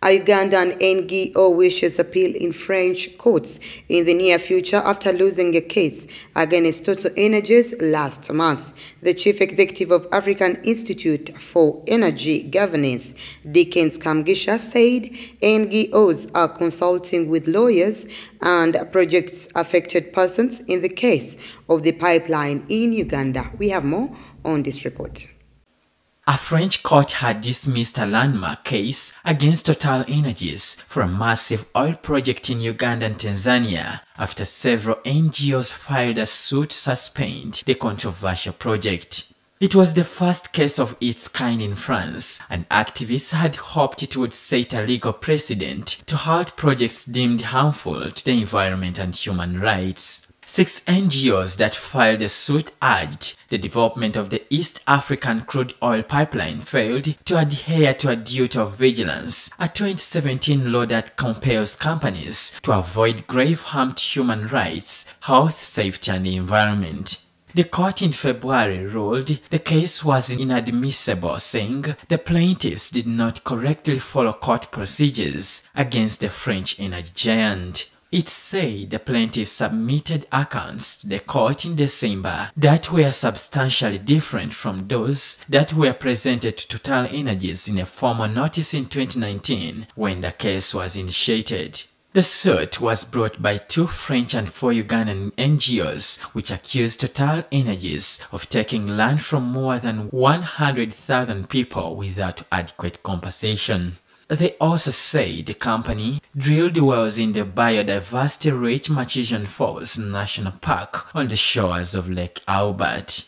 A Ugandan NGO wishes appeal in French courts in the near future after losing a case against TotalEnergies last month. The chief executive of African Institute for Energy Governance, Dickens Kamgisha, said NGOs are consulting with lawyers and project-affected persons in the case of the pipeline in Uganda. We have more on this report. A French court had dismissed a landmark case against TotalEnergies for a massive oil project in Uganda and Tanzania after several NGOs filed a suit to suspend the controversial project. It was the first case of its kind in France, and activists had hoped it would set a legal precedent to halt projects deemed harmful to the environment and human rights. 6 NGOs that filed the suit urged the development of the East African crude oil pipeline failed to adhere to a duty of vigilance, a 2017 law that compels companies to avoid grave harm to human rights, health, safety, and the environment. The court in February ruled the case was inadmissible, saying the plaintiffs did not correctly follow court procedures against the French energy giant. It said the plaintiffs submitted accounts to the court in December that were substantially different from those that were presented to TotalEnergies in a formal notice in 2019 when the case was initiated. The suit was brought by 2 French and 4 Ugandan NGOs, which accused TotalEnergies of taking land from more than 100,000 people without adequate compensation. They also say the company drilled wells in the biodiversity-rich Murchison Falls National Park on the shores of Lake Albert.